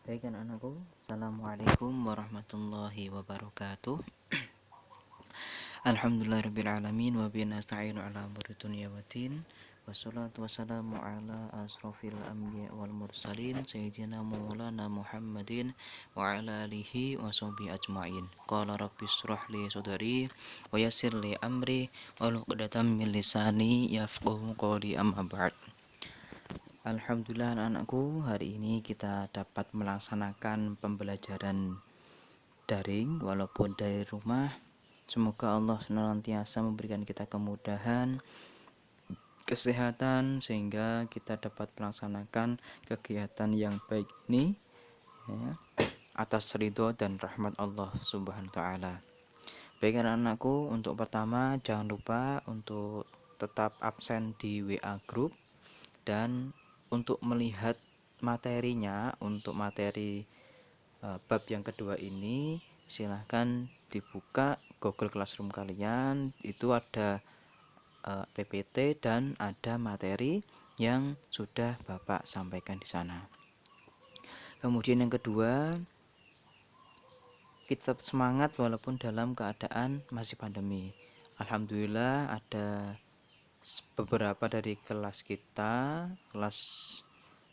Baik anak-anakku, Assalamualaikum warahmatullahi wabarakatuh. Alhamdulillahirrabbilalamin wa bihi nasta'inu ala umuri dunya waddin. Wassalatu wassalamu ala asrofil anbiya wal mursalin sayyidina maulana Muhammadin wa ala alihi wa sahbihi ajmain. Qala rabbi shrah li sadri wa yassir li amri wahlul 'uqdatam min lisani yafqahu qawli amma ba'd. Alhamdulillah anak-anakku, hari ini kita dapat melaksanakan pembelajaran daring walaupun dari rumah. Semoga Allah senantiasa memberikan kita kemudahan, kesehatan sehingga kita dapat melaksanakan kegiatan yang baik ini ya, atas ridho dan rahmat Allah Subhanahu wa taala. Baik anak-anakku, untuk pertama jangan lupa untuk tetap absen di WA group, dan untuk melihat materinya, untuk materi bab yang kedua ini silahkan dibuka Google Classroom kalian. Itu ada PPT dan ada materi yang sudah Bapak sampaikan di sana. Kemudian yang kedua, kita tetap semangat walaupun dalam keadaan masih pandemi. Alhamdulillah ada beberapa dari kelas kita, kelas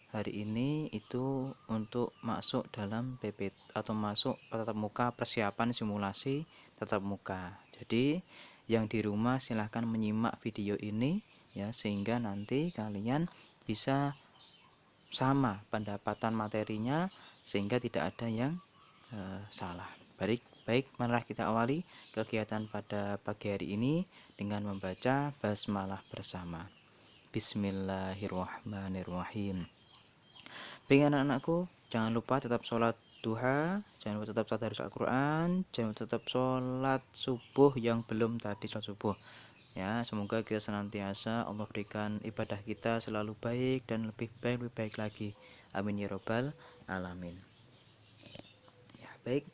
hari ini itu untuk masuk dalam PPT atau masuk tatap muka, persiapan simulasi tatap muka. Jadi yang di rumah silahkan menyimak video ini ya, sehingga nanti kalian bisa sama pendapatan materinya sehingga tidak ada yang salah. Baik, marilah kita awali kegiatan pada pagi hari ini dengan membaca basmalah bersama. Bismillahirrahmanirrahim. Baik anak-anakku, jangan lupa tetap sholat duha, jangan lupa tetap tadarus Al-Quran, jangan lupa tetap sholat subuh yang belum tadi sholat subuh. Ya, semoga kita senantiasa Allah berikan ibadah kita selalu baik dan lebih baik lagi. Amin ya robbal alamin. Ya, baik.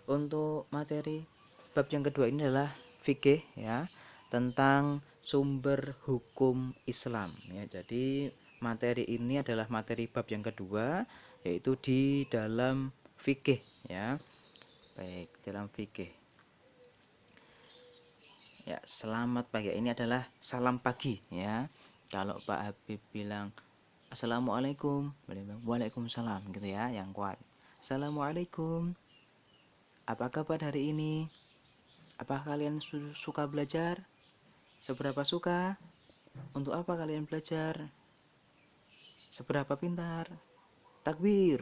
Untuk materi bab yang kedua ini adalah fikih ya, tentang sumber hukum Islam ya. Jadi materi ini adalah materi bab yang kedua, yaitu di dalam fikih ya. Baik, dalam fikih. Ya, selamat pagi. Ini adalah salam pagi ya. Kalau Pak Habib bilang Assalamualaikum, Waalaikumsalam gitu ya, yang kuat. Assalamualaikum. Apa kabar hari ini? Apakah kalian suka belajar? Seberapa suka? Untuk apa kalian belajar? Seberapa pintar? Takbir.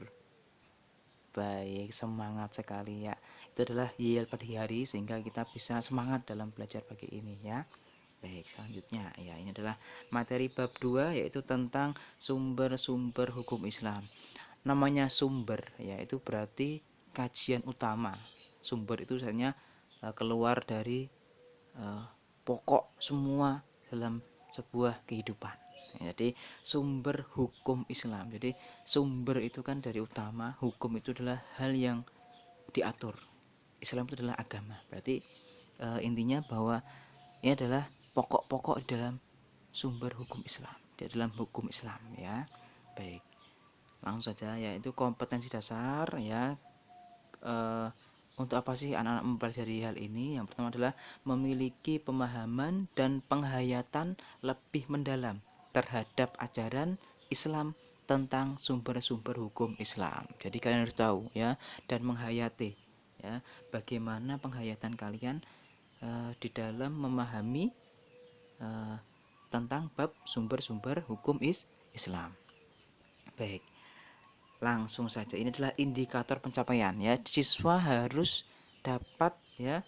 Baik, semangat sekali ya. Itu adalah yel pagi hari sehingga kita bisa semangat dalam belajar pagi ini ya. Baik, selanjutnya ya, ini adalah materi bab 2, yaitu tentang sumber-sumber hukum Islam. Namanya sumber ya, itu berarti kajian utama. Sumber itu sebenarnya keluar dari pokok semua dalam sebuah kehidupan. Jadi sumber hukum Islam. Jadi sumber itu kan dari utama, hukum itu adalah hal yang diatur. Islam itu adalah agama. Berarti intinya bahwa ini adalah pokok-pokok dalam sumber hukum Islam, di dalam hukum Islam ya. Baik, langsung saja, yaitu kompetensi dasar ya. Untuk apa sih anak-anak mempelajari hal ini? Yang pertama adalah memiliki pemahaman dan penghayatan lebih mendalam terhadap ajaran Islam tentang sumber-sumber hukum Islam. Jadi kalian harus tahu ya, dan menghayati ya, bagaimana penghayatan kalian di dalam memahami tentang bab sumber-sumber hukum Islam. Baik, langsung saja, ini adalah indikator pencapaian ya. Siswa harus dapat ya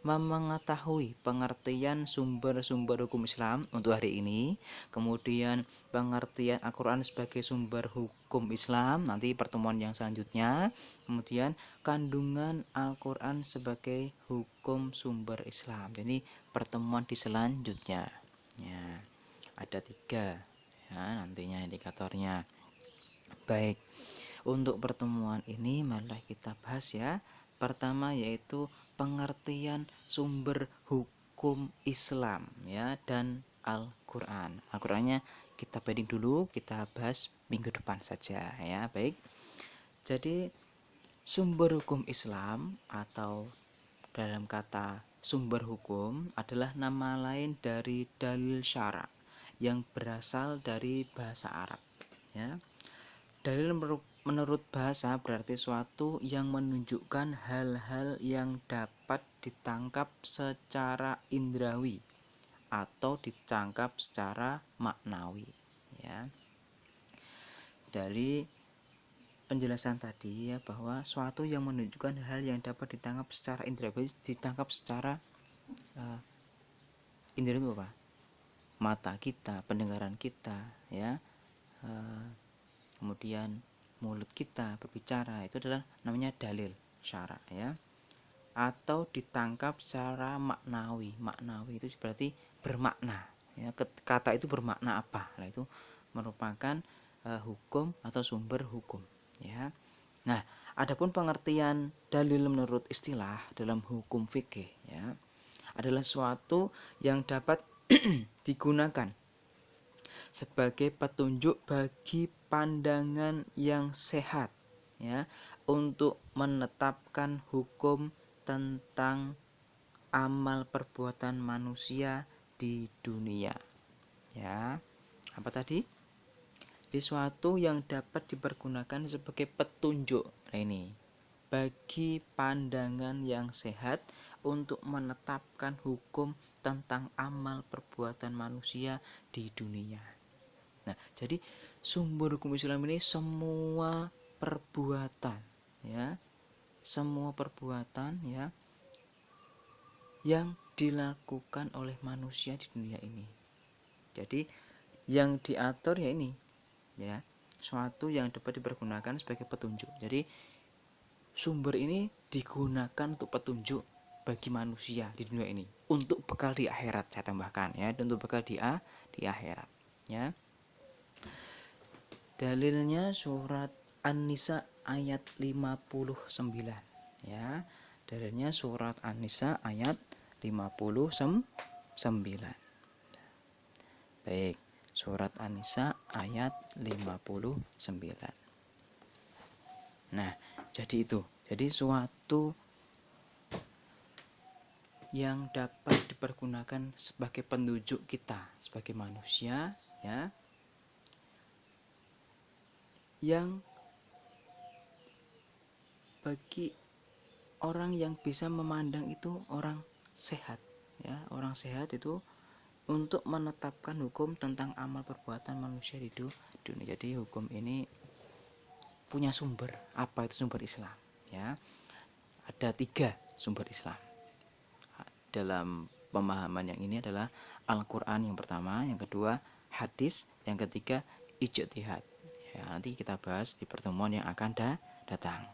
mengetahui pengertian sumber-sumber hukum Islam untuk hari ini, kemudian pengertian Al-Quran sebagai sumber hukum Islam nanti pertemuan yang selanjutnya, kemudian kandungan Al-Quran sebagai hukum sumber Islam. Jadi pertemuan di selanjutnya ya, ada 3 ya nantinya indikatornya. Baik, untuk pertemuan ini marilah kita bahas ya. Pertama yaitu pengertian sumber hukum Islam ya, dan Al-Quran. Al-Qurannya kita banding dulu, kita bahas minggu depan saja ya. Baik, Jadi sumber hukum Islam atau dalam kata sumber hukum adalah nama lain dari dalil syara yang berasal dari bahasa Arab, ya. Dalil menurut bahasa berarti suatu yang menunjukkan hal-hal yang dapat ditangkap secara indrawi atau ditangkap secara maknawi, ya. Dari penjelasan tadi ya, bahwa suatu yang menunjukkan hal yang dapat ditangkap secara indrawi, ditangkap secara indera itu apa? Mata kita, pendengaran kita, ya. Kemudian mulut kita berbicara, itu adalah namanya dalil syara, ya. Atau ditangkap secara maknawi. Maknawi itu berarti bermakna, ya. Kata itu bermakna apa? Nah, itu merupakan hukum atau sumber hukum, ya. Nah, adapun pengertian dalil menurut istilah dalam hukum fikih, ya, adalah suatu yang dapat digunakan sebagai petunjuk bagi pandangan yang sehat, ya, untuk menetapkan hukum tentang amal perbuatan manusia di dunia, ya. Apa tadi? Di suatu yang dapat dipergunakan sebagai petunjuk, nah ini, bagi pandangan yang sehat untuk menetapkan hukum tentang amal perbuatan manusia di dunia. Nah, jadi sumber hukum Islam ini semua perbuatan, ya, semua perbuatan, ya, yang dilakukan oleh manusia di dunia ini. Jadi yang diatur ya ini, ya, suatu yang dapat dipergunakan sebagai petunjuk. Jadi sumber ini digunakan untuk petunjuk bagi manusia di dunia ini, untuk bekal di akhirat, saya tambahkan, ya, untuk bekal di akhirat, ya. Dalilnya surat An-Nisa ayat 59, ya. Dalilnya surat An-Nisa ayat 59. Baik, surat An-Nisa ayat 59. Nah, jadi itu. Jadi suatu yang dapat dipergunakan sebagai penunjuk kita sebagai manusia, ya, yang bagi orang yang bisa memandang itu orang sehat, ya, orang sehat itu untuk menetapkan hukum tentang amal perbuatan manusia di dunia. Jadi hukum ini punya sumber. Apa itu sumber Islam, ya? Ada 3 sumber Islam dalam pemahaman yang ini adalah Al-Quran yang pertama, yang kedua hadis, yang ketiga ijtihad, ya. Nanti kita bahas di pertemuan yang akan datang,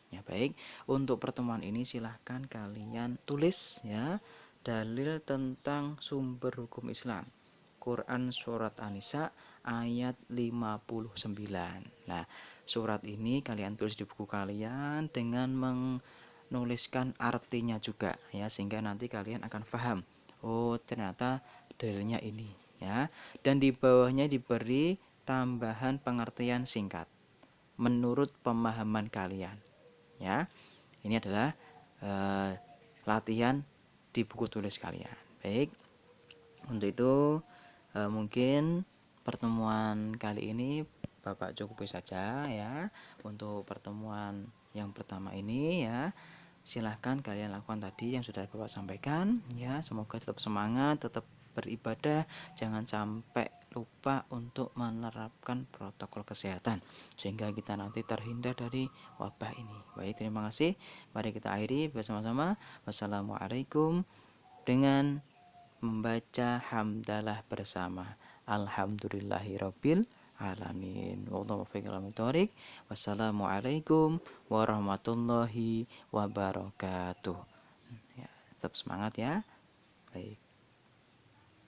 ya. Baik, untuk pertemuan ini silahkan kalian tulis, ya, dalil tentang sumber hukum Islam. Quran surat An-Nisa ayat 59. Nah, surat ini kalian tulis di buku kalian dengan menuliskan artinya juga, ya, sehingga nanti kalian akan paham. Oh, ternyata dalilnya ini, ya. Dan di bawahnya diberi tambahan pengertian singkat menurut pemahaman kalian, ya. Ini adalah latihan di buku tulis kalian. Baik, untuk itu mungkin pertemuan kali ini Bapak cukupi saja, ya. Untuk pertemuan yang pertama ini, ya, silahkan kalian lakukan tadi yang sudah Bapak sampaikan, ya. Semoga tetap semangat, tetap beribadah, jangan sampai lupa untuk menerapkan protokol kesehatan sehingga kita nanti terhindar dari wabah ini. Baik, terima kasih. Mari kita akhiri bersama-sama. Wassalamualaikum, dengan membaca hamdalah bersama. Alhamdulillahirabbil alamin. Wassalamualaikum warahmatullahi wabarakatuh. Ya, tetap semangat, ya. Baik.